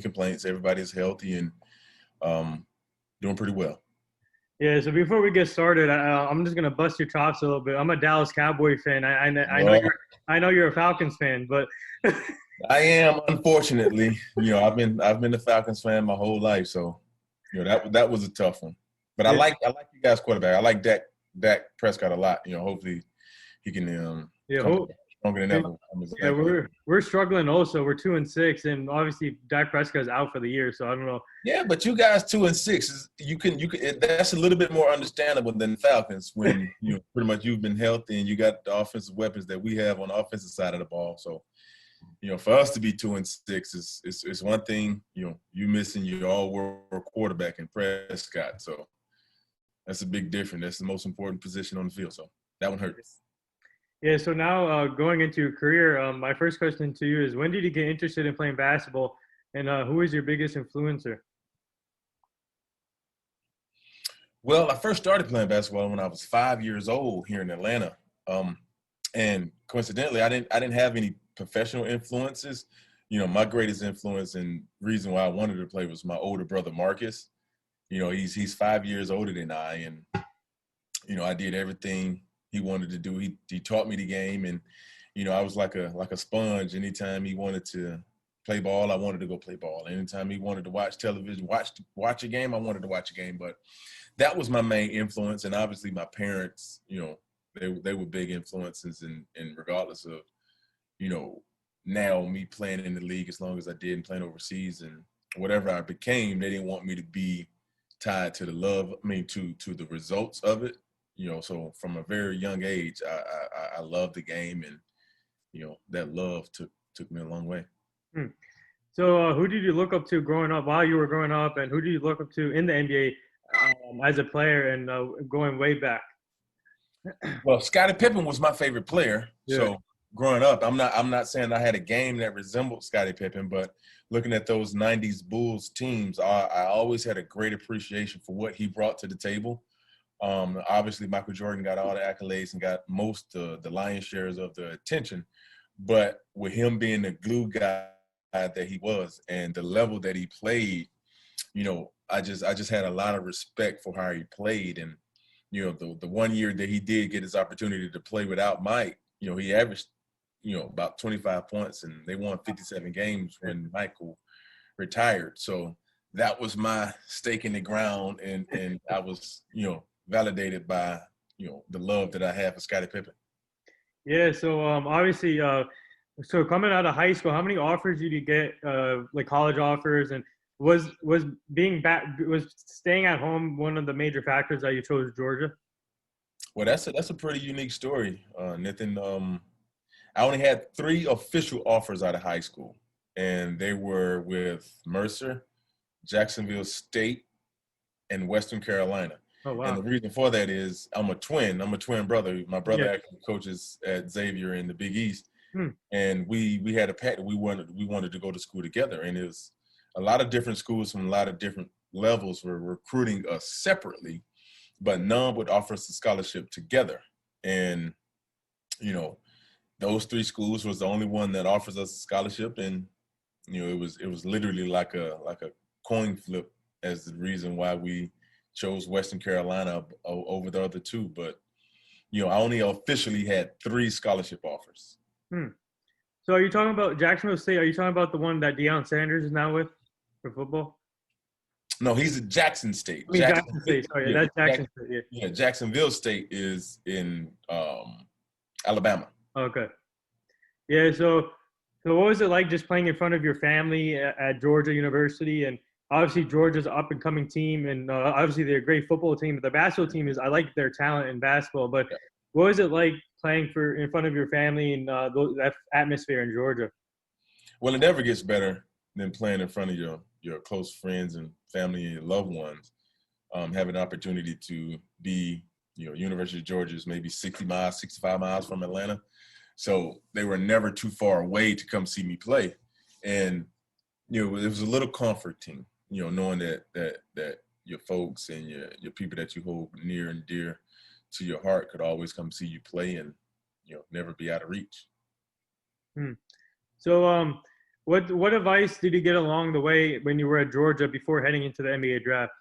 complaints. Everybody's healthy and doing pretty well. Yeah, so before we get started, I'm just gonna bust your chops a little bit. I'm a Dallas Cowboy fan. Well, I know you're a Falcons fan, but I am, unfortunately. I've been a Falcons fan my whole life, so that was a tough one. But I yeah, like you guys quarterback. I like Dak Prescott a lot. Hopefully he can yeah, come back stronger than ever. yeah, we're struggling also. We're 2-6, and obviously Dak Prescott is out for the year, so I don't know. Yeah, but you guys 2-6. That's a little bit more understandable than the Falcons when pretty much you've been healthy and you got the offensive weapons that we have on the offensive side of the ball. So for us to be 2-6 is one thing. You missing your all-world quarterback in Prescott, so that's a big difference. That's the most important position on the field. So that one hurts. Yeah, so now going into your career, my first question to you is: when did you get interested in playing basketball, and who is your biggest influencer? Well, I first started playing basketball when I was 5 years old here in Atlanta, and coincidentally, I didn't have any professional influences. My greatest influence and reason why I wanted to play was my older brother Marcus. He's 5 years older than I, and I did everything he wanted to do. He taught me the game, and I was like a sponge. Anytime he wanted to play ball, I wanted to go play ball. Anytime he wanted to watch television, watch a game, I wanted to watch a game. But that was my main influence, and obviously my parents, they were big influences, and regardless of now me playing in the league as long as I did and playing overseas and whatever I became, they didn't want me to be tied to to the results of it. So from a very young age, I loved the game, and that love took me a long way. Hmm. So who did you look up to growing up while you were growing up, and who did you look up to in the NBA as a player and going way back? Well, Scottie Pippen was my favorite player. Yeah. So growing up, I'm not saying I had a game that resembled Scottie Pippen, but looking at those '90s Bulls teams, I always had a great appreciation for what he brought to the table. Obviously, Michael Jordan got all the accolades and got most of the lion's shares of the attention, but with him being the glue guy that he was and the level that he played, I just had a lot of respect for how he played. And the 1 year that he did get his opportunity to play without Mike, he averaged about 25 points, and they won 57 games when Michael retired. So that was my stake in the ground, and I was validated by the love that I have for Scottie Pippen. Yeah. So obviously, so coming out of high school, how many offers did you get, like college offers, and was staying at home one of the major factors that you chose Georgia? Well, that's a pretty unique story, Nathan. I only had 3 official offers out of high school, and they were with Mercer, Jacksonville State, and Western Carolina. Oh And wow. the reason for that is I'm a twin. I'm a twin brother. My brother Yeah. actually coaches at Xavier in the Big East, Hmm. and we had a pact that we wanted to go to school together. And it was a lot of different schools from a lot of different levels were recruiting us separately, but none would offer us a scholarship together. And those 3 schools was the only one that offers us a scholarship, and it was literally like a coin flip as the reason why we chose Western Carolina over the other 2. But I only officially had 3 scholarship offers. Hmm. So are you talking about Jacksonville State? Are you talking about the one that Deion Sanders is now with for football? No, he's at Jackson State. I mean Jackson State. Sorry, Yeah, that's Jackson State. Yeah. yeah, Jacksonville State is in Alabama. Okay. Yeah. So what was it like just playing in front of your family at Georgia University? And obviously Georgia's an up and coming team, and obviously they're a great football team. But the basketball team is, I like their talent in basketball. But what was it like playing in front of your family and that atmosphere in Georgia? Well, it never gets better than playing in front of your close friends and family and your loved ones. Having an opportunity to be, University of Georgia is maybe 60 miles, 65 miles from Atlanta. So they were never too far away to come see me play. And, it was a little comforting, knowing that your folks and your people that you hold near and dear to your heart could always come see you play and, never be out of reach. Hmm. So What advice did you get along the way when you were at Georgia before heading into the NBA draft?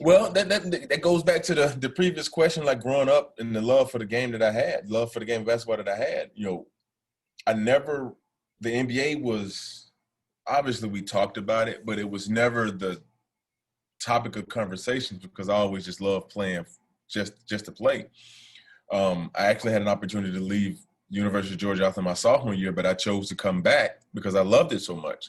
Well, that goes back to the previous question, like growing up and the love for the game that I had, love for the game of basketball that I had. I never, the NBA was, obviously we talked about it, but it was never the topic of conversations because I always just loved playing just to play. I actually had an opportunity to leave University of Georgia after my sophomore year, but I chose to come back because I loved it so much.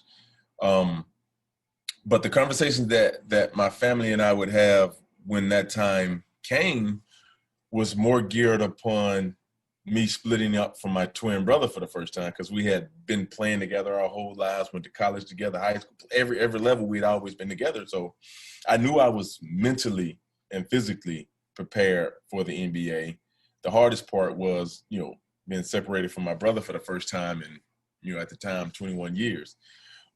But the conversations that my family and I would have when that time came was more geared upon me splitting up from my twin brother for the first time because we had been playing together our whole lives, went to college together, high school, every level we'd always been together. So I knew I was mentally and physically prepared for the NBA. The hardest part was, being separated from my brother for the first time in, at the time, 21 years.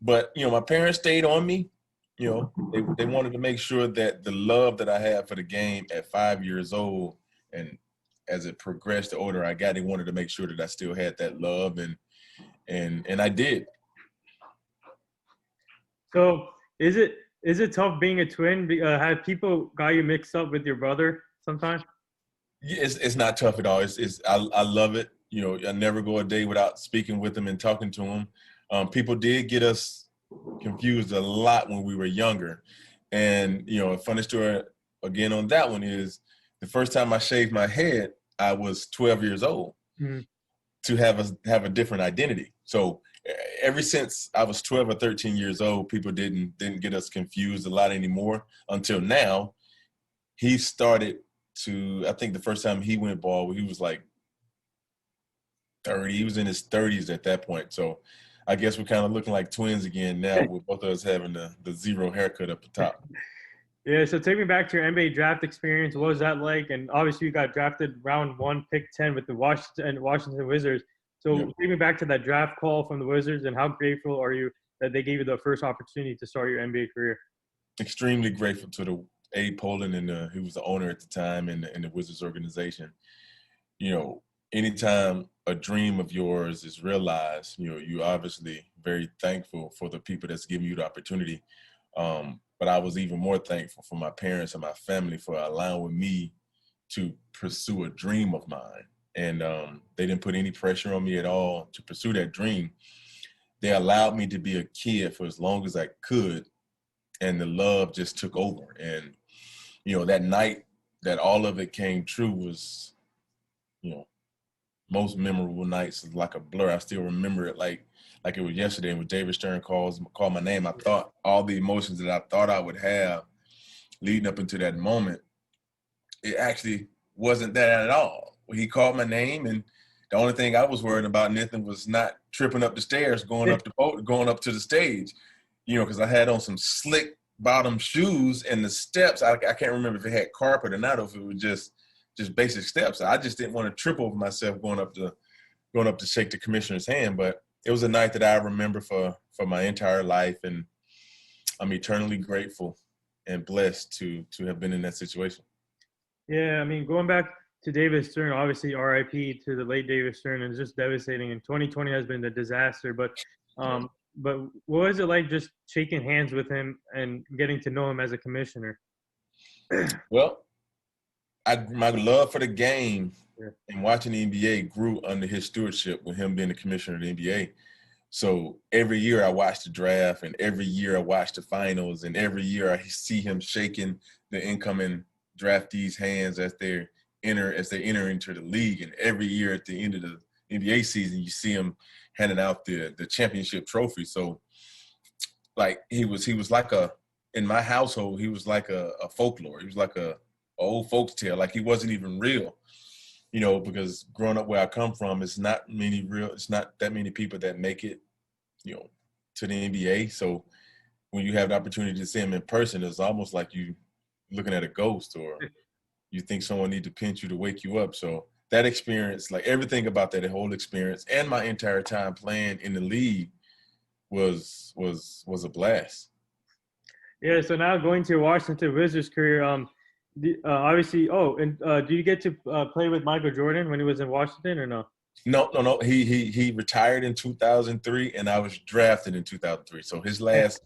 But, my parents stayed on me. They wanted to make sure that the love that I had for the game at 5 years old, and as it progressed, the older I got, they wanted to make sure that I still had that love, and I did. So is it tough being a twin? Have people got you mixed up with your brother sometimes? Yeah, it's not tough at all. I love it. I never go a day without speaking with them and talking to them. People did get us confused a lot when we were younger. And, a funny story again on that one is the first time I shaved my head, I was 12 years old Mhm. to have a different identity. So ever since I was 12 or 13 years old, people didn't get us confused a lot anymore until now. He started to, I think the first time he went bald, he was like 30. He was in his 30s at that point. So I guess we're kind of looking like twins again now with both of us having the zero haircut up the top. Yeah, so take me back to your NBA draft experience. What was that like? And obviously, you got drafted round one, pick 10 with the Washington Wizards. So Yep. take me back to that draft call from the Wizards, and how grateful are you that they gave you the first opportunity to start your NBA career? Extremely grateful to the A. Poland and who was the owner at the time in the Wizards organization. You know, anytime a dream of yours is realized, you obviously very thankful for the people that's giving you the opportunity. But I was even more thankful for my parents and my family for allowing me to pursue a dream of mine. And they didn't put any pressure on me at all to pursue that dream. They allowed me to be a kid for as long as I could. And the love just took over. And, that night that all of it came true was, you know, most memorable nights is like a blur. I still remember it like it was yesterday. And when David Stern called my name, I thought all the emotions that I thought I would have leading up into that moment, it actually wasn't that at all. He called my name, and the only thing I was worried about, Nathan, was not tripping up the stairs going up the boat, going up to the stage. Because I had on some slick bottom shoes, and the steps, I can't remember if it had carpet or not, or if it was just basic steps. I just didn't want to trip over myself going up to shake the commissioner's hand. But it was a night that I remember for my entire life, and I'm eternally grateful and blessed to have been in that situation. Yeah, I mean, going back to David Stern, obviously RIP to the late David Stern, and it's just devastating. And 2020 has been a disaster. But what was it like just shaking hands with him and getting to know him as a commissioner? Well, my love for the game Yeah. and watching the NBA grew under his stewardship with him being the commissioner of the NBA. So every year I watch the draft, and every year I watch the finals, and every year I see him shaking the incoming draftees' hands as they enter into the league. And every year at the end of the NBA season, you see him handing out the championship trophy. So like he was like in my household, he was like a folklore. He was like a old folks tale. Like he wasn't even real. Because growing up where I come from, it's not that many people that make it, to the NBA. So when you have the opportunity to see him in person, it's almost like you looking at a ghost, or you think someone need to pinch you to wake you up. So that experience, like everything about that whole experience and my entire time playing in the league was a blast. Yeah, so now going to your Washington Wizards career, obviously, and do you get to play with Michael Jordan when he was in Washington or no? No. He retired in 2003, and I was drafted in 2003. So his last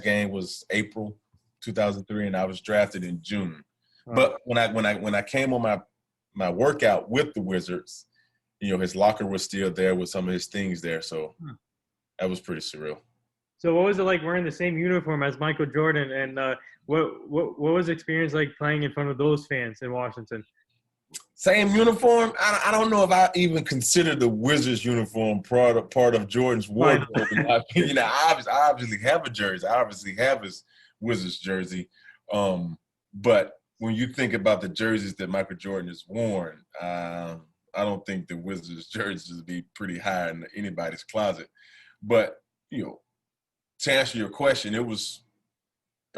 game was April 2003, and I was drafted in June. Wow. But when I came on my workout with the Wizards, his locker was still there with some of his things there. So Hmm. that was pretty surreal. So what was it like wearing the same uniform as Michael Jordan? And what was the experience like playing in front of those fans in Washington? Same uniform. I don't know if I even consider the Wizards uniform part of Jordan's Fine. wardrobe. In my opinion, I obviously have a jersey. I obviously have his Wizards jersey. But when you think about the jerseys that Michael Jordan has worn, I don't think the Wizards jerseys would be pretty high in anybody's closet. But to answer your question, it was,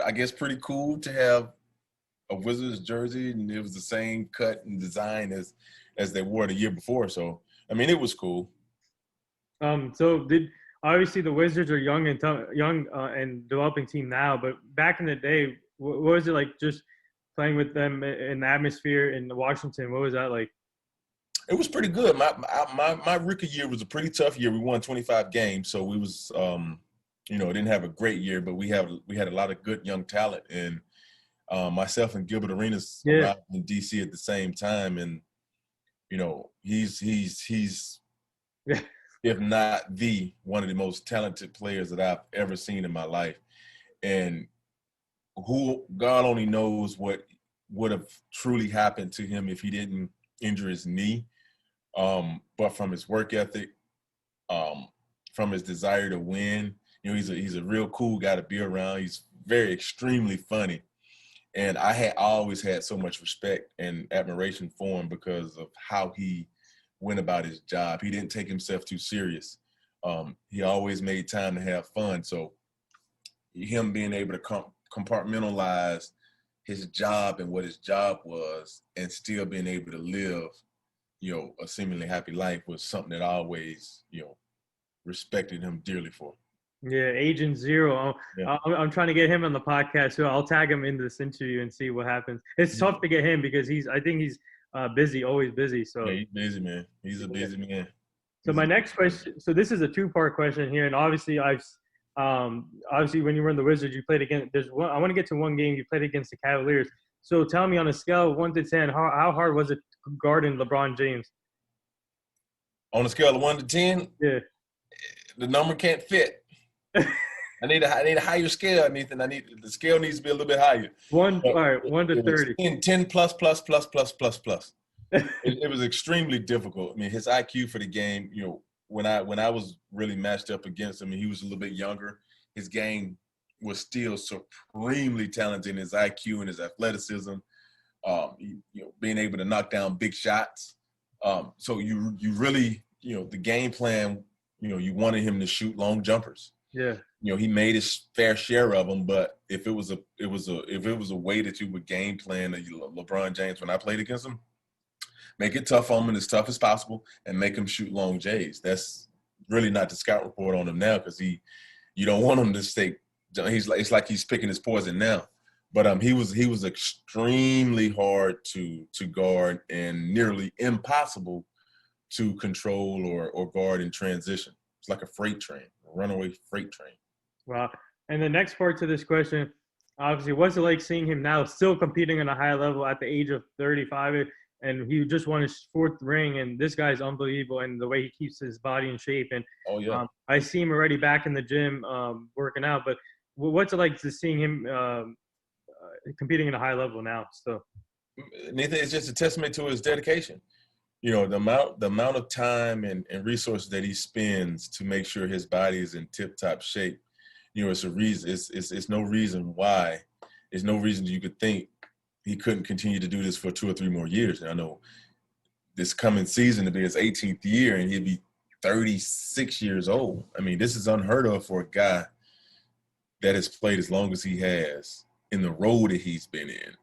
I guess, pretty cool to have a Wizards jersey, and it was the same cut and design as they wore the year before. So, I mean, it was cool. So did obviously the Wizards are young and developing team now, but back in the day, what was it like just playing with them in the atmosphere in Washington? What was that like? It was pretty good. My rookie year was a pretty tough year. We won 25 games, so we was didn't have a great year, but we had a lot of good young talent, and myself and Gilbert Arenas Yeah, arrived in DC at the same time, and he's yeah, if not the one of the most talented players that I've ever seen in my life. And who God only knows what would have truly happened to him if he didn't injure his knee. But from his work ethic, um, from his desire to win, he's a real cool guy to be around. He's very extremely funny, and I had always had so much respect and admiration for him because of how he went about his job. He didn't take himself too serious. He always made time to have fun. So him being able to compartmentalize his job and what his job was, and still being able to live, a seemingly happy life was something that I always, respected him dearly for. yeah. Agent Zero. Yeah. I'm trying to get him on the podcast, so I'll tag him into this interview and see what happens. It's Yeah, tough to get him because I think he's busy, always busy. yeah, So he's busy, man. He's a yeah. busy man. So He's a my busy next man. question. So this is a two-part question here, and obviously when you were in the Wizards, you played against. There's one. I want to get to one game you played against the Cavaliers. So tell me on a scale of 1 to 10, how hard was it guarding LeBron James? On a scale of 1 to 10, Yeah. the number can't fit. I need a higher scale, Nathan. The scale needs to be a little bit higher. One. All But right. One to it was 30. 10 plus plus plus plus plus plus. It was extremely difficult. I mean, his IQ for the game, when I was really matched up against him, and he was a little bit younger, his game was still supremely talented in his IQ and his athleticism. Being able to knock down big shots. So you really, the game plan, you wanted him to shoot long jumpers. Yeah. He made his fair share of them, but if it was a way that you would game plan LeBron James when I played against him, make it tough on him, as tough as possible, and make him shoot long J's. That's really not the scout report on him now, because you don't want him to stay. It's like he's picking his poison now. But he was extremely hard to guard and nearly impossible to control or guard in transition. It's like a freight train, a runaway freight train. Wow. And the next part to this question, obviously, what's it like seeing him now still competing on a high level at the age of 35? And he just won his fourth ring, and this guy's unbelievable, and the way he keeps his body in shape. And Oh yeah. I see him already back in the gym working out. But what's it like to seeing him competing at a high level now still? Nathan, it's just a testament to his dedication. The amount of time and resources that he spends to make sure his body is in tip-top shape. It's a reason. It's no reason why. There's no reason you could think he couldn't continue to do this for 2 or 3 more years. And I know this coming season to be his 18th year, and he'd be 36 years old. I mean, this is unheard of for a guy that has played as long as he has in the role that he's been in.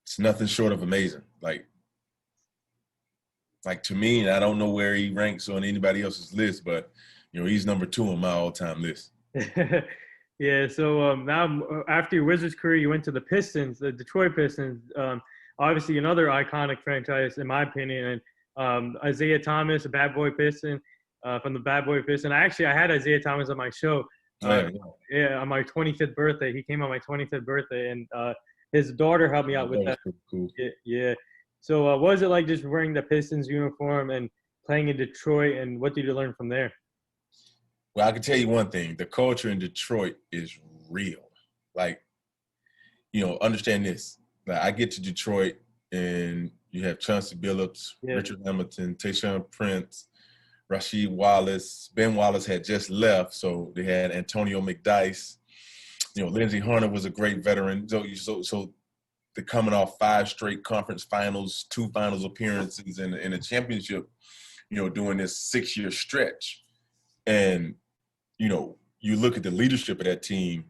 It's nothing short of amazing. Like to me, and I don't know where he ranks on anybody else's list, but he's number 2 on my all-time list. Yeah. So now after your Wizards career, you went to the Pistons, the Detroit Pistons. Obviously, another iconic franchise, in my opinion. And Isaiah Thomas, a bad boy Piston, from the Bad Boy Piston. I had Isaiah Thomas on my show. Uh, Yeah, yeah, on my 25th birthday. He came on my 25th birthday, and his daughter helped me out with that was that. pretty cool. Yeah. Yeah. So, what was it like just wearing the Pistons uniform and playing in Detroit? And what did you learn from there? Well, I can tell you one thing: the culture in Detroit is real. Like, understand this. Like, I get to Detroit, and you have Chauncey Billups, Yeah. Richard Hamilton, Tayshaun Prince, Rasheed Wallace. Ben Wallace had just left, so they had Antonio McDyess. Lindsey Hunter was a great veteran. So they're coming off 5 straight conference finals, 2 finals appearances, and a championship. During this 6-year stretch, and you look at the leadership of that team,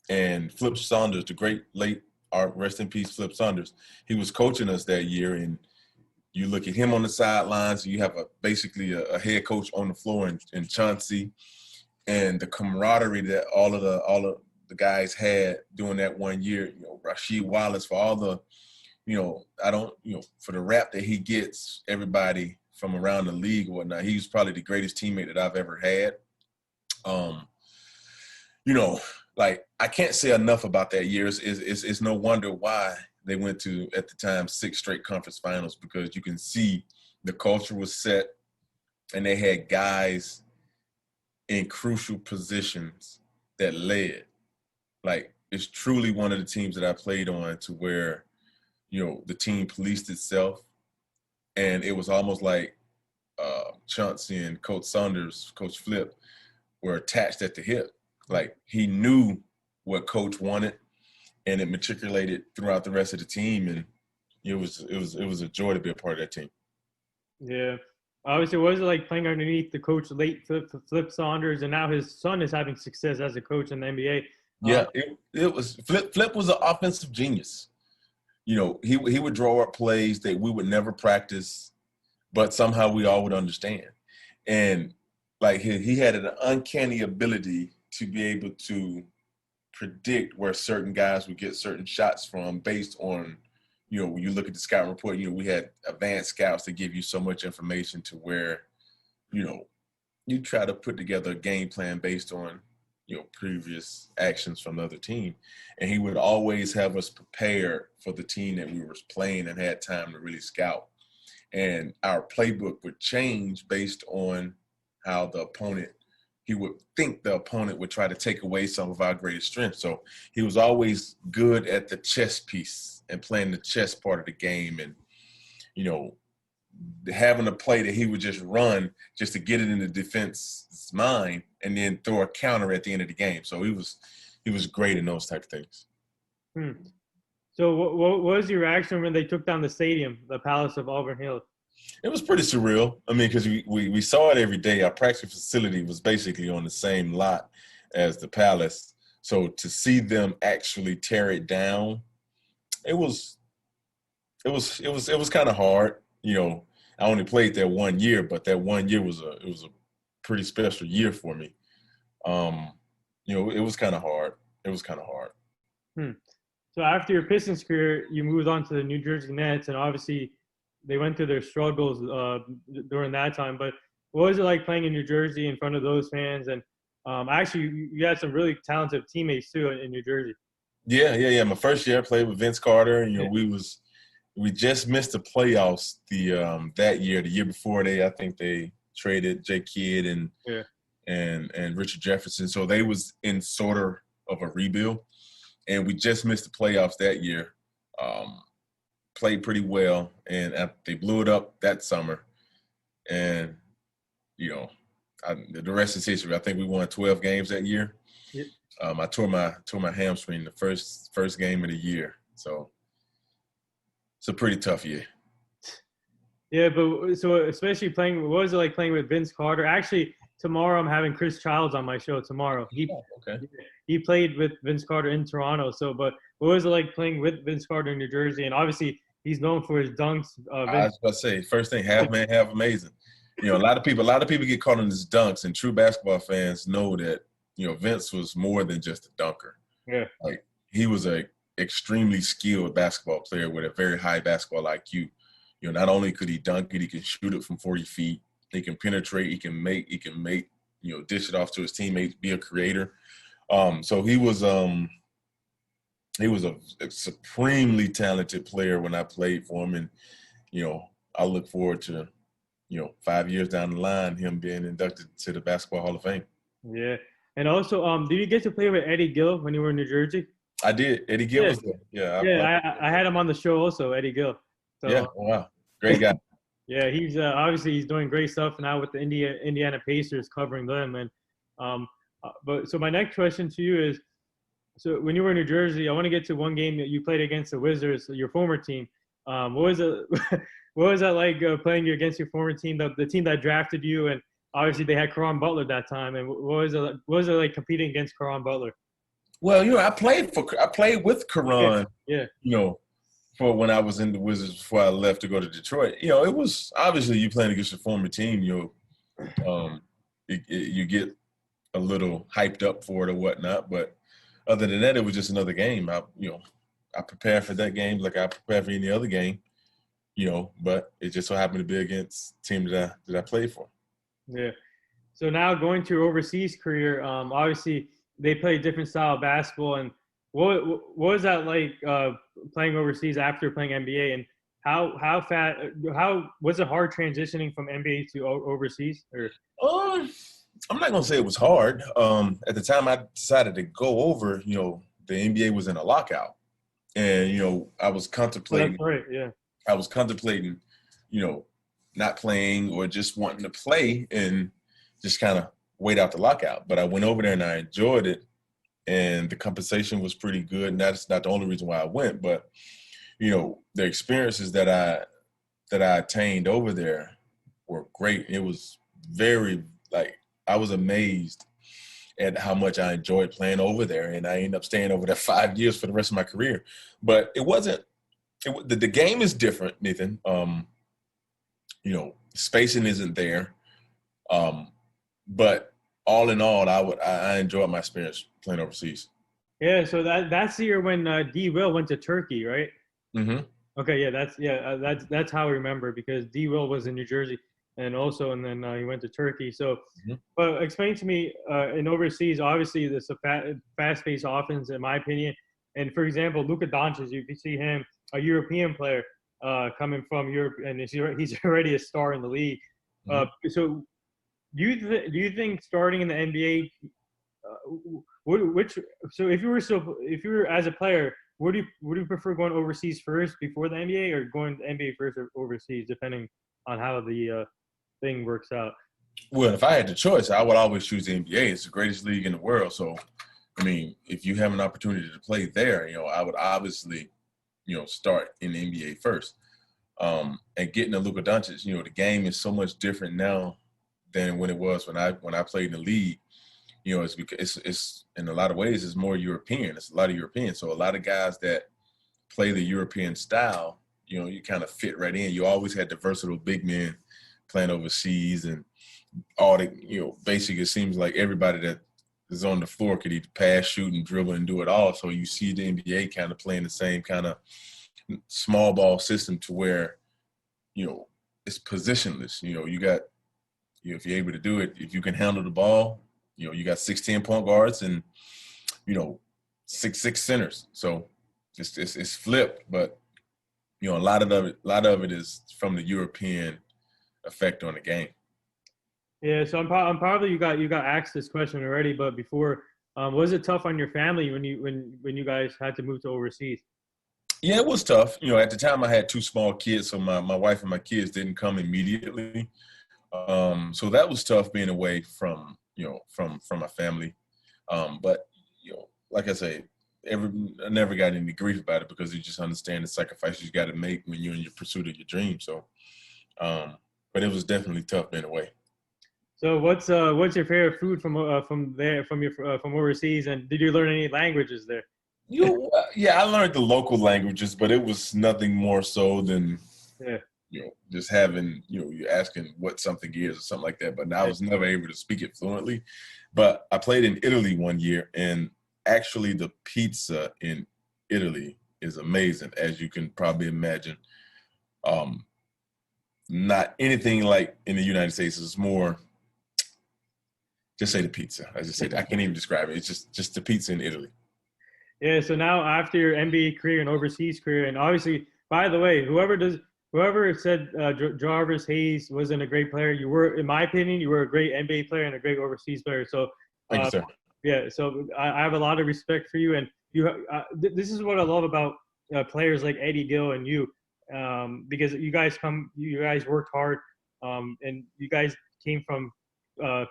and Flip Saunders, the great late, rest in peace, Flip Saunders. He was coaching us that year, and you look at him on the sidelines. You have basically a head coach on the floor in Chauncey, and the camaraderie that all of the guys had during that one year. Rasheed Wallace, for all the, for the rap that he gets, everybody from around the league or whatnot. He was probably the greatest teammate that I've ever had. Like, I can't say enough about that year. It's no wonder why they went to, at the time, 6 straight conference finals, because you can see the culture was set, and they had guys in crucial positions that led. Like, it's truly one of the teams that I played on to where, the team policed itself, and it was almost like Chauncey and Coach Saunders, Coach Flip, were attached at the hip. Like, he knew what Coach wanted, and it matriculated throughout the rest of the team, and it was a joy to be a part of that team. Yeah. Obviously, what was it like playing underneath the coach, late Flip Saunders, and now his son is having success as a coach in the NBA? Yeah, it was Flip was an offensive genius. He would draw up plays that we would never practice, but somehow we all would understand. And like, he had an uncanny ability to be able to predict where certain guys would get certain shots from based on, when you look at the scout report, we had advanced scouts that give you so much information to where, you try to put together a game plan based on, previous actions from the other team. And he would always have us prepared for the team that we were playing and had time to really scout. And our playbook would change based on how the opponent, he would think the opponent would try to take away some of our greatest strengths. So he was always good at the chess piece and playing the chess part of the game, and, having a play that he would just run just to get it in the defense's mind and then throw a counter at the end of the game. So he was great in those type of things. So what was your reaction when they took down the stadium, the Palace of Auburn Hills? It was pretty surreal. I mean, because we saw it every day. Our practice facility was basically on the same lot as the Palace. So to see them actually tear it down, it was kind of hard. I only played there 1 year, but that 1 year was a pretty special year for me. It was kind of hard. It was kind of hard. So after your Pistons career, you moved on to the New Jersey Nets, and obviously they went through their struggles during that time. But what was it like playing in New Jersey in front of those fans? And actually, you had some really talented teammates too in New Jersey. Yeah. My first year I played with Vince Carter, and we just missed the playoffs that year. The year before, I think they traded Jay Kidd and Richard Jefferson. So they was in sort of a rebuild, and we just missed the playoffs that year. Played pretty well, and they blew it up that summer. And the rest is history. I think we won 12 games that year. Yep. I tore my hamstring the first game of the year, so it's a pretty tough year. Yeah, but so especially what was it like playing with Vince Carter? Actually, tomorrow I'm having Chris Childs on my show tomorrow. He played with Vince Carter in Toronto. So, but what was it like playing with Vince Carter in New Jersey? And obviously, he's known for his dunks. I was about to say, first thing, half man, half amazing. A lot of people get caught on his dunks, and true basketball fans know that Vince was more than just a dunker. Yeah, like, he was a extremely skilled basketball player with a very high basketball IQ. Not only could he dunk it, he can shoot it from 40 feet. He can penetrate. He can make, dish it off to his teammates, be a creator. So he was a supremely talented player when I played for him. And, I look forward to, 5 years down the line, him being inducted to the Basketball Hall of Fame. Yeah. And also, did you get to play with Eddie Gill when you were in New Jersey? I did. Eddie Gill Yeah. was there. Yeah. Yeah, I had him on the show also, Eddie Gill. So Yeah. Wow. Great guy. yeah, he's obviously he's doing great stuff now with the Indiana Pacers covering them. And but so my next question to you is, so when you were in New Jersey, I want to get to one game that you played against the Wizards, your former team. What was it? What was that like playing against your former team, the team that drafted you? And obviously they had Caron Butler that time. And what was it like competing against Caron Butler? Well, I played with Caron. Yeah. For when I was in the Wizards before I left to go to Detroit. It was obviously you playing against your former team. You get a little hyped up for it or whatnot, but other than that, it was just another game. I prepared for that game like I prepared for any other game. But it just so happened to be against the team that I played for. Yeah. So now going to your overseas career, obviously they play a different style of basketball. And what was that like playing overseas after playing NBA? And how was it hard transitioning from NBA to overseas? Or I'm not gonna say it was hard. At the time I decided to go over, the NBA was in a lockout, and I was contemplating. That's right. Yeah. I was contemplating, not playing or just wanting to play and just kind of wait out the lockout. But I went over there and I enjoyed it, and the compensation was pretty good. And that's not the only reason why I went, but the experiences that I attained over there were great. It was very I was amazed at how much I enjoyed playing over there, and I ended up staying over there 5 years for the rest of my career. But it wasn't. The game is different, Nathan. Spacing isn't there. But all in all, I enjoyed my experience playing overseas. Yeah. So that's the year when D. Will went to Turkey, right? Mm-hmm. Okay. Yeah. That's how I remember, because D. Will was in New Jersey, and then he went to Turkey. So, but explain to me in overseas. Obviously, this is a fast-paced offense, in my opinion. And for example, Luka Doncic, you can see him, a European player coming from Europe, and he's already a star in the league. So, do you think starting in the NBA, so if you were as a player, would you prefer going overseas first before the NBA, or going to the NBA first or overseas, depending on how the thing works out? Well, if I had the choice, I would always choose the NBA. It's the greatest league in the world. So, I mean, if you have an opportunity to play there, I would obviously, start in the NBA first. And getting to Luka Doncic, the game is so much different now than when it was when I played in the league. It's because it's in a lot of ways it's more European. It's a lot of European. So a lot of guys that play the European style, you kind of fit right in. You always had the versatile big men playing overseas, and all the, basically it seems like everybody that is on the floor could either pass, shoot, and dribble and do it all. So you see the NBA kind of playing the same kind of small ball system to where, it's positionless. You got, if you're able to do it, if you can handle the ball, you got 6'10" point guards and, 6'6" centers. So it's flipped, but, a lot of it is from the European effect on the game. Yeah, so I'm probably you got asked this question already, but before, was it tough on your family when you guys had to move to overseas? Yeah, it was tough. At the time I had 2 small kids, so my wife and my kids didn't come immediately. So that was tough being away from my family. But like I say, I never got any grief about it, because you just understand the sacrifices you got to make when you're in your pursuit of your dream. So, but it was definitely tough being away. So what's your favorite food from overseas, and did you learn any languages there? Yeah, I learned the local languages, but it was nothing more so than just having you're asking what something is or something like that. But I was never able to speak it fluently. But I played in Italy one year, and actually the pizza in Italy is amazing, as you can probably imagine. not anything like in the United States. It's more, just say the pizza. I just say that. I can't even describe it. It's just the pizza in Italy. Yeah. So now after your NBA career and overseas career, and obviously, by the way, whoever said Jarvis Hayes wasn't a great player, you were, in my opinion, you were a great NBA player and a great overseas player. So, Thank you, uh, sir. yeah. So I have a lot of respect for you, and you. This is what I love about players like Eddie Gill and you, because you guys worked hard, and you guys came from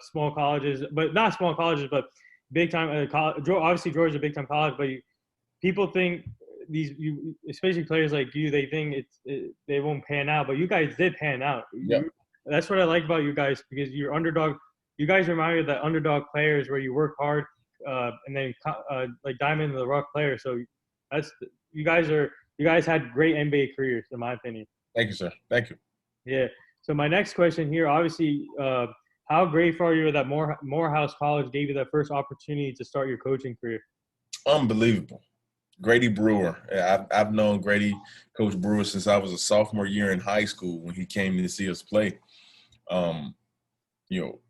small colleges, but not small colleges, but big time college. Obviously, Georgia's a big time college, but people think especially players like you, they think they won't pan out, but you guys did pan out. Yep. That's what I like about you guys, because you're underdog. You guys remind me of the underdog players where you work hard, and then like diamond in the rough players. So that's you guys had great NBA careers, in my opinion. Thank you, sir. Thank you. Yeah. So my next question here, obviously, how grateful are you that Morehouse College gave you that first opportunity to start your coaching career? Unbelievable. Grady Brewer. I've known Coach Brewer, since I was a sophomore year in high school when he came to see us play. Um, you know,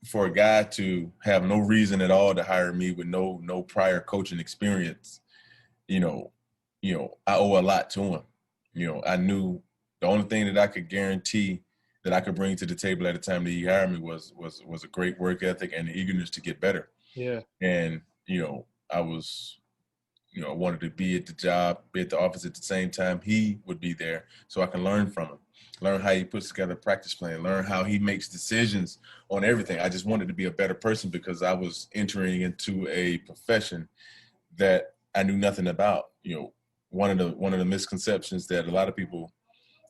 for a guy to have no reason at all to hire me with no prior coaching experience, you know, I owe a lot to him. I knew the only thing that I could guarantee that I could bring to the table at the time that he hired me was a great work ethic and the eagerness to get better. Yeah. And I was, I wanted to be at the job, be at the office at the same time he would be there, so I can learn from him, learn how he puts together a practice plan, learn how he makes decisions on everything. I just wanted to be a better person because I was entering into a profession that I knew nothing about. One of the misconceptions that a lot of people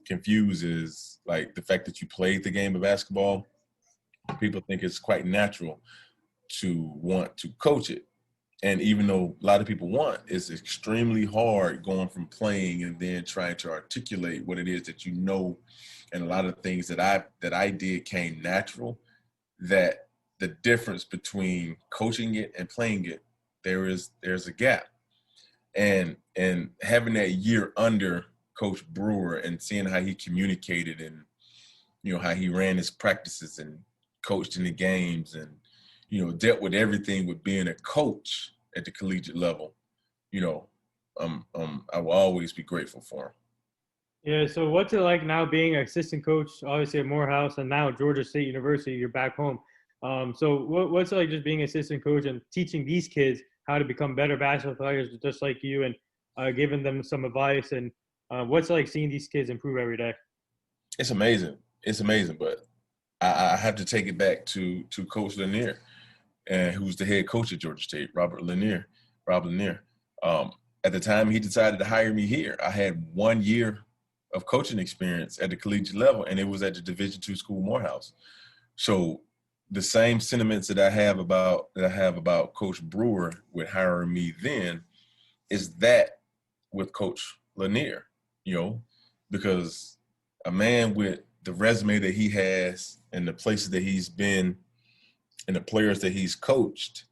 confuse is like the fact that you played the game of basketball. People think it's quite natural to want to coach it. And even though a lot of people want, it's extremely hard going from playing and then trying to articulate what it is that you know. And a lot of things that I did came natural. That the difference between coaching it and playing it, there's a gap. And having that year under Coach Brewer and seeing how he communicated and how he ran his practices and coached in the games and dealt with everything with being a coach at the collegiate level, I will always be grateful for him. Yeah. So what's it like now being an assistant coach, obviously at Morehouse, and now Georgia State University? You're back home. So what's it like just being assistant coach and teaching these kids how to become better basketball players, just like you, and giving them some advice? And what's it like seeing these kids improve every day? It's amazing. It's amazing, but I have to take it back to Coach Lanier, and who's the head coach at Georgia State, Rob Lanier. At the time he decided to hire me here, I had 1 year of coaching experience at the collegiate level, and it was at the Division II school, Morehouse. So the same sentiments that I have about Coach Brewer with hiring me then is that with Coach Lanier, because a man with the resume that he has and the places that he's been and the players that he's coached,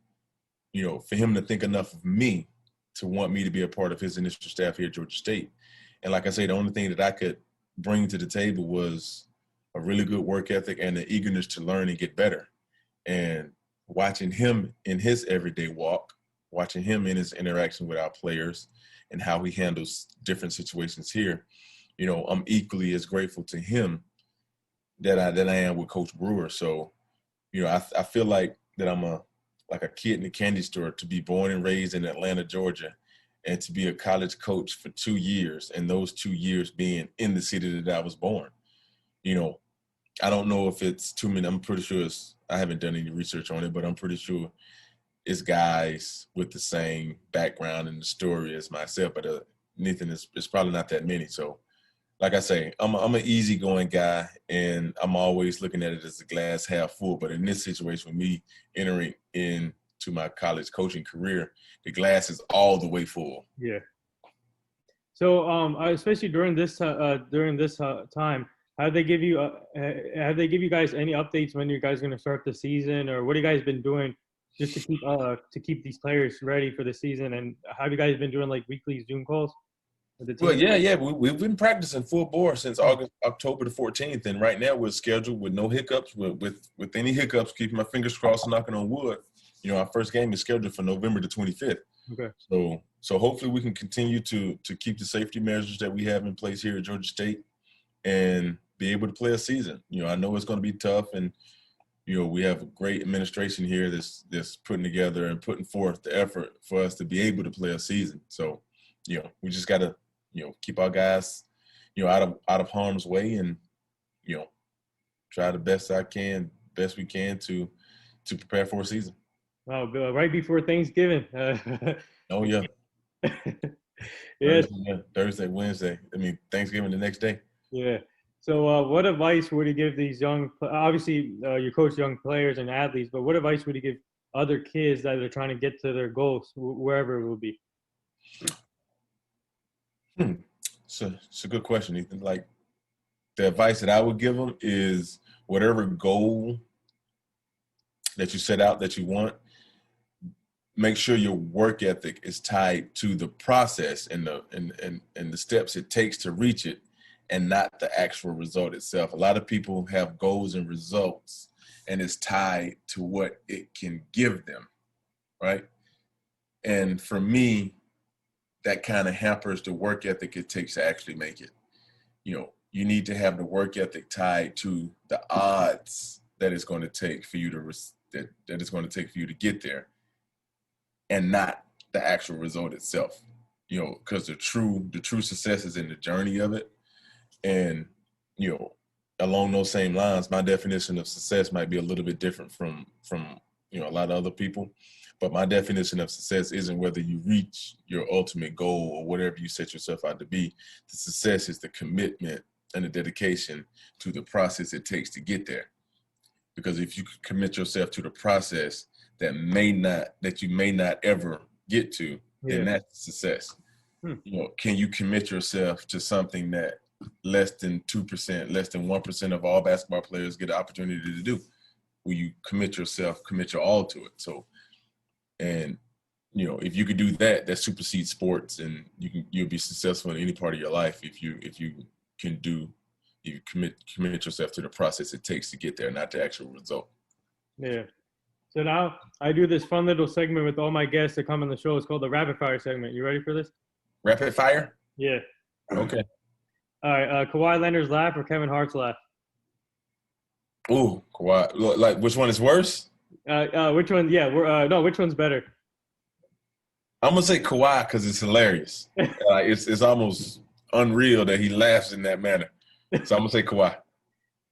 for him to think enough of me to want me to be a part of his initial staff here at Georgia State. And like I say, the only thing that I could bring to the table was a really good work ethic and the eagerness to learn and get better. And watching him in his everyday walk, watching him in his interaction with our players and how he handles different situations here, I'm equally as grateful to him that I am with Coach Brewer. So, I feel like that I'm like a kid in a candy store to be born and raised in Atlanta, Georgia, and to be a college coach for 2 years, and those 2 years being in the city that I was born. I don't know if it's too many. I'm pretty sure I haven't done any research on it, but I'm pretty sure it's guys with the same background and the story as myself, but Nathan is probably not that many. So, like I say, I'm an easygoing guy, and I'm always looking at it as a glass half full. But in this situation, with me entering into my college coaching career, the glass is all the way full. Yeah. So, especially during this time, have they give you guys any updates when you guys going to start the season, or what have you guys been doing just to keep these players ready for the season? And have you guys been doing like weekly Zoom calls? with the Well, team? yeah. We've been practicing full bore since October the 14th, and right now we're scheduled with no hiccups. With any hiccups, keeping my fingers crossed and knocking on wood. Our first game is scheduled for November the 25th. Okay. So hopefully we can continue to keep the safety measures that we have in place here at Georgia State and be able to play a season. I know it's going to be tough, and we have a great administration here that's putting together and putting forth the effort for us to be able to play a season. So, we just got to, keep our guys, out of harm's way, and try the best we can to prepare for a season. Wow, right before Thanksgiving. Oh yeah, Yes. Thursday, Wednesday. I mean, Thanksgiving the next day. Yeah. So, what advice would you give these young? Obviously, you coach young players and athletes, but what advice would you give other kids that are trying to get to their goals, wherever it will be? It's a good question, Ethan. Like, the advice that I would give them is whatever goal that you set out that you want, make sure your work ethic is tied to the process and the steps it takes to reach it, and not the actual result itself. A lot of people have goals and results, and it's tied to what it can give them, right? And for me, that kind of hampers the work ethic it takes to actually make it. You need to have the work ethic tied to the odds that it's going to take for you that it's going to take for you to get there, and not the actual result itself. Because the true success is in the journey of it. And along those same lines, my definition of success might be a little bit different from a lot of other people. But my definition of success isn't whether you reach your ultimate goal or whatever you set yourself out to be. The success is the commitment and the dedication to the process it takes to get there. Because if you commit yourself to the process that you may not ever get to, then that's success. Can you commit yourself to something that less than 2%, less than 1% of all basketball players get the opportunity to do? Will you commit your all to it? So, and if you could do that, that supersedes sports, and you'll be successful in any part of your life if you commit yourself to the process it takes to get there, not the actual result. Yeah. So now I do this fun little segment with all my guests that come on the show. It's called the rapid fire segment. You ready for this? Rapid fire? Yeah. Okay. All right. Kawhi Leonard's laugh or Kevin Hart's laugh? Ooh, Kawhi. Like, which one is worse? Which one? Yeah. No, which one's better? I'm gonna say Kawhi because it's hilarious. It's almost unreal that he laughs in that manner. So I'm gonna say Kawhi.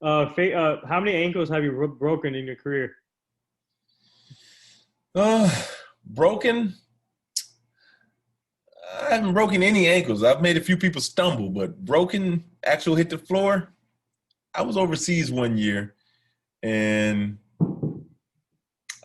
How many ankles have you broken in your career? Broken. I haven't broken any ankles. I've made a few people stumble, but broken, actual hit the floor. I was overseas one year, and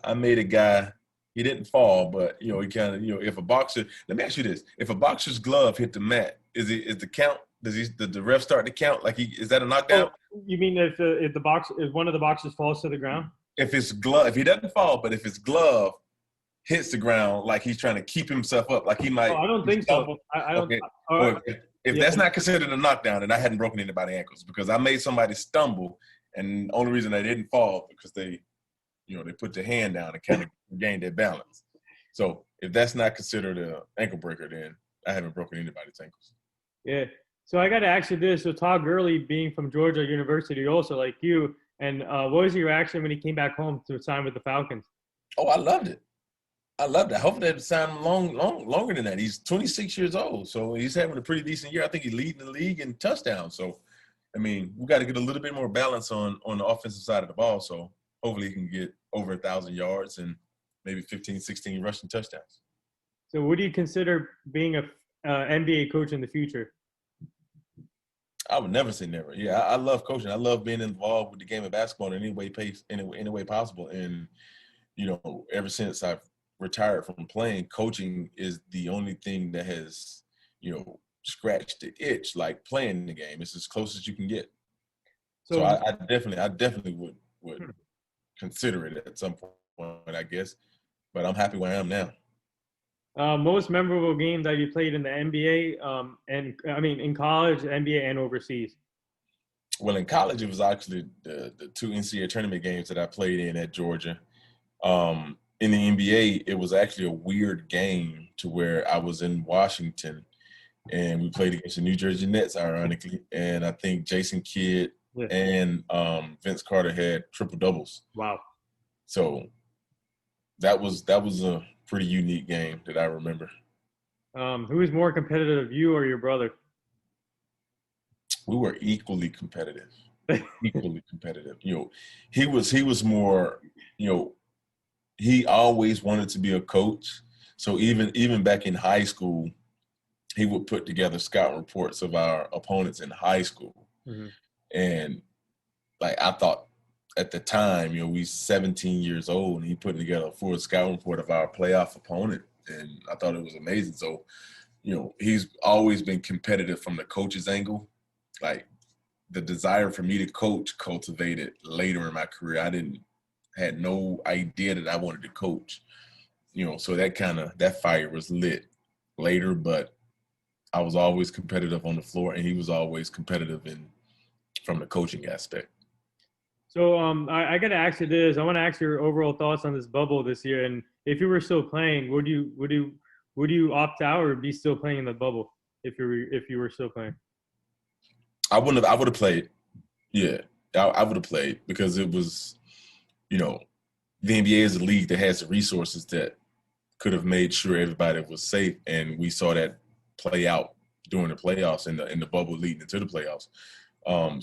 I made a guy. He didn't fall, but he kind of if a boxer. Let me ask you this: if a boxer's glove hit the mat, is the count? Does the ref start to count? Like is that a knockdown? Oh, you mean if one of the boxers falls to the ground? If his glove, if he doesn't fall, but if his glove hits the ground, like he's trying to keep himself up, like he might. Oh, I don't think so. I don't. Okay. If that's not considered a knockdown, then I hadn't broken anybody's ankles because I made somebody stumble, and the only reason they didn't fall because they put their hand down and kind of gained their balance. So if that's not considered an ankle breaker, then I haven't broken anybody's ankles. Yeah. So I got to ask you this. So Todd Gurley, being from Georgia University, also like you, and what was your reaction when he came back home to sign with the Falcons? Oh, I loved it. I hope they'd sign him longer than that. He's 26 years old, so he's having a pretty decent year. I think he's leading the league in touchdowns. So, I mean, we got to get a little bit more balance on the offensive side of the ball. So hopefully he can get over 1,000 yards and maybe 15, 16 rushing touchdowns. So would you consider being a NBA coach in the future? I would never say never. Yeah, I love coaching. I love being involved with the game of basketball in any way possible. And, ever since I've retired from playing, coaching is the only thing that has, scratched the itch like playing the game. It's as close as you can get. So I definitely would consider it at some point, I guess. But I'm happy where I am now. Most memorable game that you played in the NBA, and I mean in college, NBA, and overseas. Well, in college, it was actually the two NCAA tournament games that I played in at Georgia. In the NBA, it was actually a weird game to where I was in Washington and we played against the New Jersey Nets, ironically. And I think Jason Kidd Yeah. and Vince Carter had triple doubles. Wow. So that was a pretty unique game that I remember. Who is more competitive, you or your brother? We were equally competitive. Equally competitive. He was more, you know, he always wanted to be a coach. So even back in high school, he would put together scout reports of our opponents in high school. Mhm. And like I thought at the time, we 17 years old and he put together a full scout report of our playoff opponent. And I thought it was amazing. So, he's always been competitive from the coach's angle. Like the desire for me to coach cultivated later in my career. Had no idea that I wanted to coach. So that fire was lit later, but I was always competitive on the floor and he was always competitive from the coaching aspect. So I got to ask you this. I want to ask your overall thoughts on this bubble this year, and if you were still playing, would you opt out or be still playing in the bubble if you were still playing? I would have played. Yeah, I would have played because it was, you know, the NBA is a league that has the resources that could have made sure everybody was safe, and we saw that play out during the playoffs and in the bubble leading into the playoffs.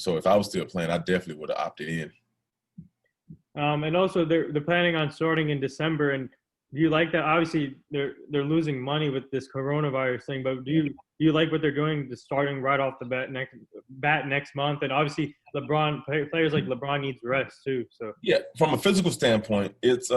So if I was still playing, I definitely would have opted in. And also they're planning on starting in December. And do you like that? Obviously, they're losing money with this coronavirus thing, but do you like what they're doing? The starting right off the bat next month, and obviously players like LeBron needs rest too. So Yeah, from a physical standpoint, it's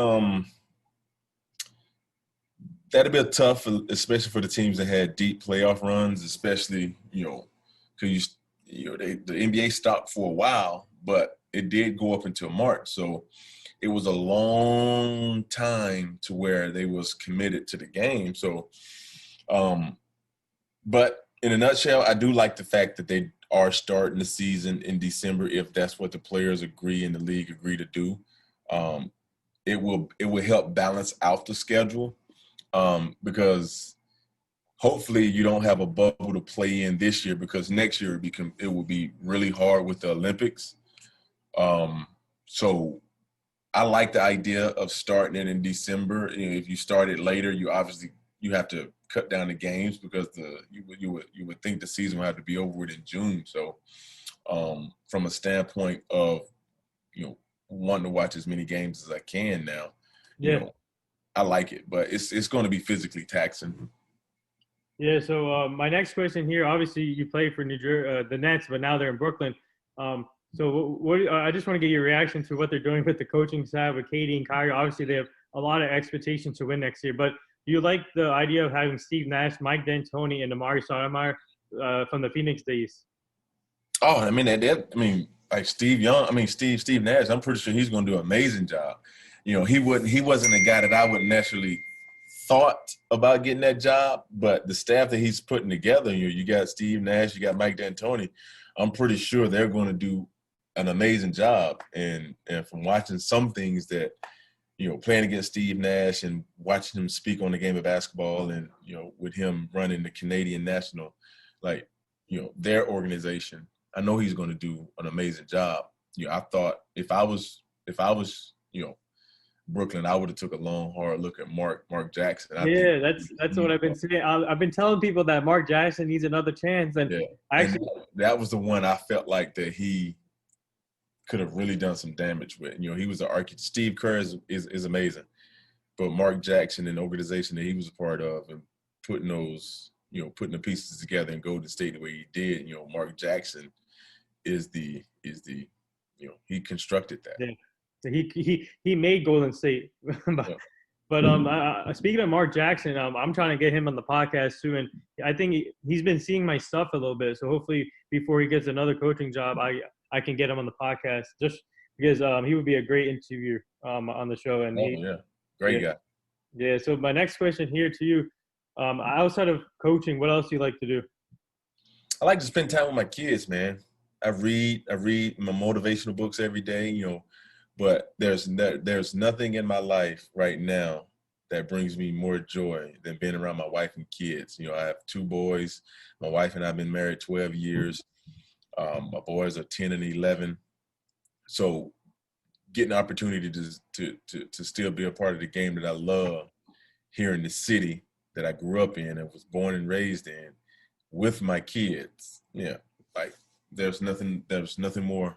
that'd be a tough, especially for the teams that had deep playoff runs, especially because the NBA stopped for a while, but it did go up until March, so it was a long time to where they was committed to the game. So, but in a nutshell, I do like the fact that they are starting the season in December if that's what the players agree and the league agree to do. Um, it will help balance out the schedule because hopefully you don't have a bubble to play in this year because next year it will be really hard with the Olympics. So I like the idea of starting it in December. If you start it later, you have to cut down the games because you would think the season would have to be over with in June. So from a standpoint of wanting to watch as many games as I can now, you yeah, know I like it, but it's going to be physically taxing. yeah. So my next question here, obviously you play for the Nets, but now they're in Brooklyn. So I just want to get your reaction to what they're doing with the coaching staff with Katie and Kyrie. Obviously, they have a lot of expectations to win next year. But do you like the idea of having Steve Nash, Mike D'Antoni, and Amari Stoudemire from the Phoenix days? Oh, I mean like Steve Nash. I'm pretty sure he's going to do an amazing job. He wasn't a guy that I would naturally thought about getting that job, but the staff that he's putting together, you got Steve Nash, you got Mike D'Antoni. I'm pretty sure they're going to do an amazing job. And from watching some things that playing against Steve Nash and watching him speak on the game of basketball, and with him running the Canadian national, like their organization, I know he's going to do an amazing job. I thought if I was Brooklyn, I would have took a long, hard look at Mark Jackson. I think Yeah, that's what I've been saying. I've been telling people that Mark Jackson needs another chance, and yeah, I and actually, that was the one I felt like that he could have really done some damage with. He was an architect. Steve Kerr is amazing, but Mark Jackson and the organization that he was a part of and putting putting the pieces together in Golden State the way he did. Mark Jackson is the he constructed that. yeah, so he made Golden State. but Yeah. speaking of Mark Jackson, I'm trying to get him on the podcast too, and I think he's been seeing my stuff a little bit. So hopefully, before he gets another coaching job, I can get him on the podcast just because he would be a great interviewer on the show, and Oh yeah, yeah. great guy. Yeah. So my next question here to you. Outside of coaching, what else do you like to do? I like to spend time with my kids, man. I read my motivational books every day, but there's nothing in my life right now that brings me more joy than being around my wife and kids. I have two boys. My wife and I've been married 12 years. My boys are 10 and 11. So getting the opportunity to still be a part of the game that I love here in the city that I grew up in and was born and raised in with my kids. Yeah. Like there's nothing more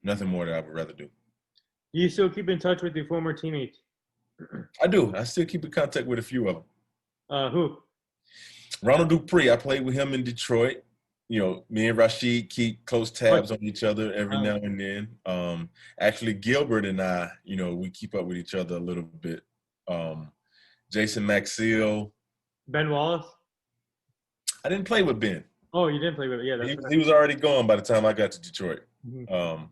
that I would rather do. Do you still keep in touch with your former teammates? I do. I still keep in contact with a few of them. Who? Ronald Dupree, I played with him in Detroit. Me and Rashid keep close What? tabs on each other every now and then. Actually, Gilbert and I, we keep up with each other a little bit. Jason Maxill. Ben Wallace? I didn't play with Ben. Oh, you didn't play with it. Yeah, He, that's right. he was already gone by the time I got to Detroit. Mhm.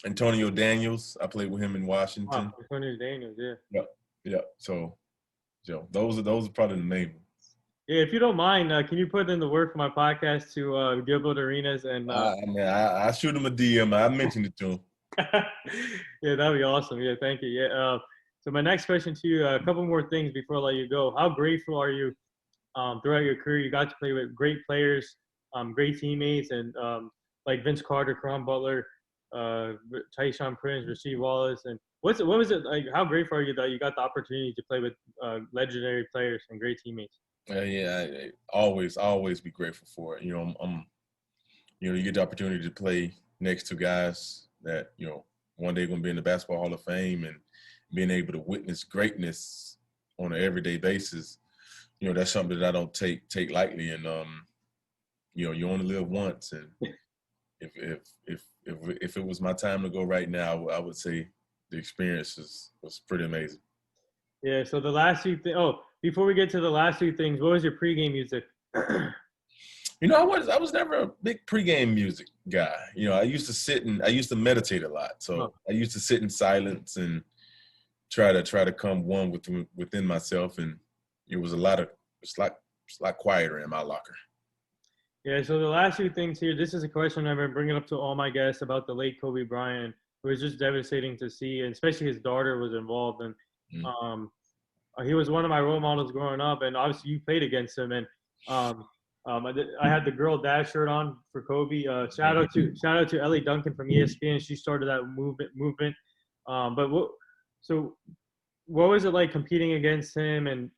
Antonio Daniels, I played with him in Wow, Washington. Antonio Daniels, yeah. Yep. So, those are probably the main ones. Yeah, if you don't mind, can you put in the word for my podcast to Gilbert Arenas and I shoot him a DM. I mentioned it to him. yeah, that'd be awesome. Yeah, thank you. Yeah. So my next question to you, a couple more things before I let you go. How grateful are you throughout your career? You got to play with great players, great teammates, and like Vince Carter, Caron Butler, Tyshawn Prince, Rasheed Wallace, and what was it like? How grateful are you that you got the opportunity to play with legendary players and great teammates? Yeah, I always be grateful for it. You get the opportunity to play next to guys that one day going to be in the Basketball Hall of Fame, and being able to witness greatness on an everyday basis. That's something that I don't take lightly. And you only live once, and if it was my time to go right now, I would say the experience was pretty amazing. Yeah. So the last two things. Oh, before we get to the last two things, what was your pregame music? I was never a big pregame music guy. I used to meditate a lot. So Oh, I used to sit in silence and try to come one within myself. And it was it's a lot quieter in my locker. yeah. So the last two things here. This is a question I've been bringing up to all my guests about the late Kobe Bryant. It was just devastating to see, and especially his daughter was involved. And Mm. um, he was one of my role models growing up, and obviously you played against him. And um, I had the girl dad shirt on for Kobe. Shout out to Ellie Duncan from ESPN. She started that movement. But so what was it like competing against him? And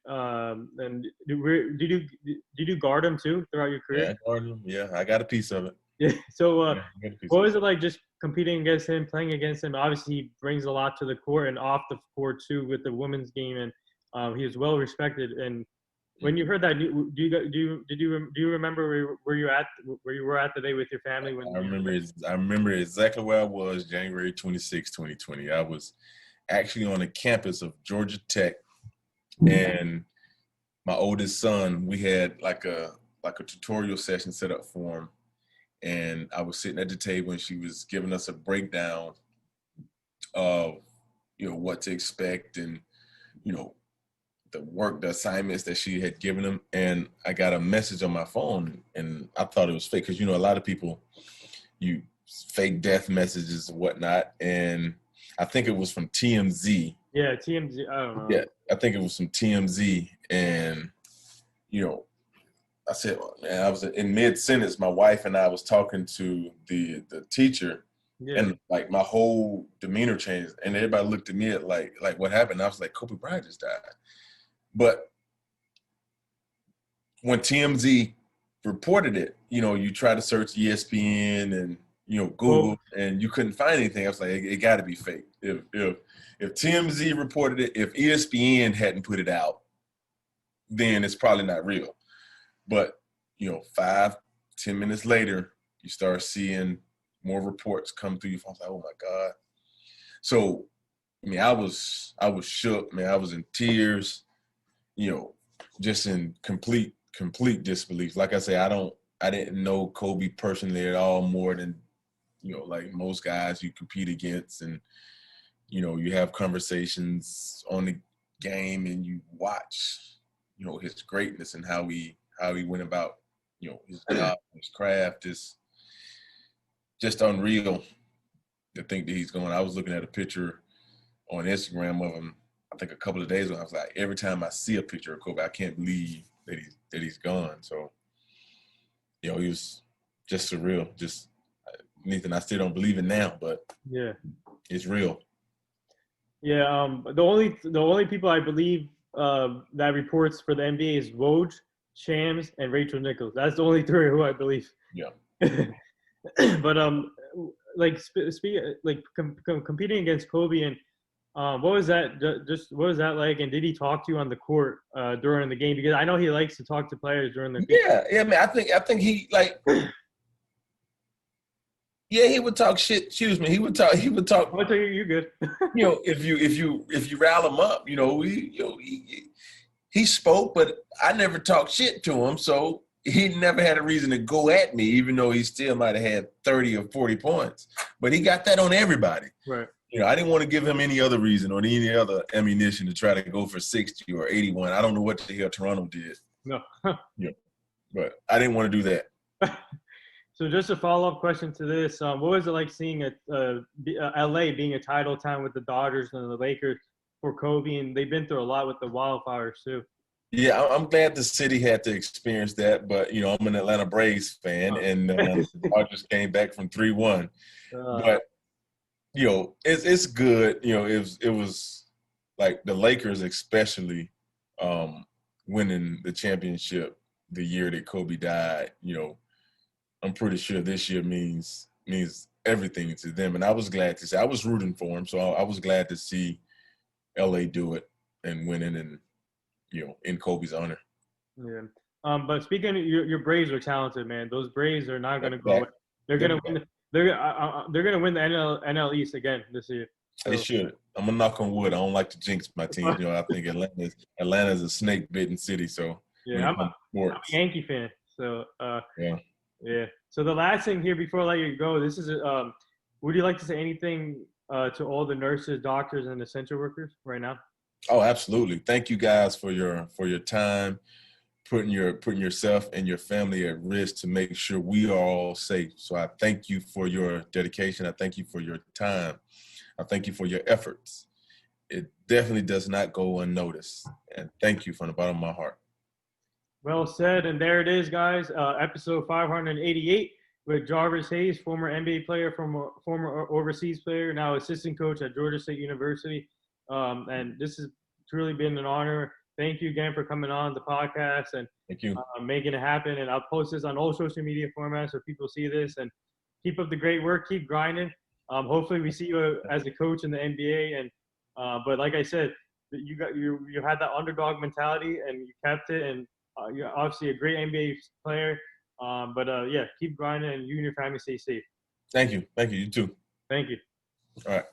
did you guard him too throughout your career? Yeah, Gardner, yeah, I got a piece of it. Yeah. So Yeah, I got a piece what of was it. it like just competing against him, playing against him? Obviously, he brings a lot to the court and off the court too with the women's game, and he was well respected. And when you heard that, do you remember where you were at the day with your family when I you heard remember that? I remember exactly where I was January 26, 2020. I was actually on the campus of Georgia Tech, and my oldest son, we had like a tutorial session set up for him, and I was sitting at the table and she was giving us a breakdown of what to expect, and you know the assignments that she had given him. And I got a message on my phone, and I thought it was fake because a lot of people you fake death messages and whatnot, and I think it was from TMZ. Yeah, TMZ. I don't know. Yeah, I think it was from TMZ, and you know I said, man, I was in mid sentence. My wife and I was talking to the teacher, Yeah. and like my whole demeanor changed, and everybody looked at me at like what happened. I was like, Kobe Bryant just died. But when TMZ reported it, you try to search ESPN and Well, Google, and you couldn't find anything. I was like, it got to be fake. If TMZ reported it, if ESPN hadn't put it out, then it's probably not real. But 5-10 minutes later, you start seeing more reports come through your phone. I was like, oh my God. So I mean, I was shook, man. I was in tears, just in complete disbelief. Like I say, I didn't know Kobe personally at all, more than like most guys you compete against, and you have conversations on the game and you watch his greatness and how he went about, his job, his craft is just unreal to think that he's going. I was looking at a picture on Instagram of him, I think a couple of days ago. I was like, every time I see a picture of Kobe, I can't believe that he's gone. So, he was just surreal. Just Nathan, I still don't believe it now, but Yeah. it's real. Yeah. The only people I believe that reports for the NBA is Woj, Shams, and Rachel Nichols. That's the only three who I believe. Yeah. But like competing against Kobe, and what was that? Just what was that like? And did he talk to you on the court during the game? Because I know he likes to talk to players during the game. Yeah, man. I think he like. Yeah, he would talk shit. Excuse me. He would talk. I'll tell you, you're good. If you rile him up, he spoke, but I never talked shit to him, so he never had a reason to go at me, even though he still might have had 30 or 40 points. But he got that on everybody. Right. I didn't want to give him any other reason or any other ammunition to try to go for 60 or 81. I don't know what the hell Toronto did. No. But I didn't want to do that. So just a follow-up question to this, what was it like seeing LA being a title town with the Dodgers and the Lakers for Kobe? And they've been through a lot with the wildfires too. Yeah, I'm glad the city had to experience that, but I'm an Atlanta Braves fan, and the Dodgers came back from 3-1. But it's good. It was like the Lakers, especially winning the championship the year that Kobe died. I'm pretty sure this year means everything to them, and I was glad to see. I was rooting for him, so I was glad to see LA do it and winning, and in Kobe's honor. Yeah. But speaking of your Braves are talented, man. Those Braves are not going to go away. They're going to win. They're going to win the NL East again this year. So. They should. I'm gonna knock on wood. I don't like to jinx my team. I think Atlanta's a snake-bitten city. So yeah, I'm a Yankee fan. So yeah. So the last thing here before I let you go, this is would you like to say anything to all the nurses, doctors, and essential workers right now? Oh, absolutely. Thank you guys for your time, putting yourself and your family at risk to make sure we are all safe. So I thank you for your dedication. I thank you for your time. I thank you for your efforts. It definitely does not go unnoticed. And thank you from the bottom of my heart. Well said. And there it is, guys. Episode 588 with Jarvis Hayes, former NBA player, former overseas player, now assistant coach at Georgia State University. And this has truly been an honor. Thank you again for coming on the podcast and thank you. Making it happen. And I'll post this on all social media formats so people see this. And keep up the great work. Keep grinding. Hopefully we see you as a coach in the NBA. And but like I said, you had that underdog mentality and you kept it. And you're obviously a great NBA player. But yeah, keep grinding and you and your family stay safe. Thank you. You too. Thank you. All right.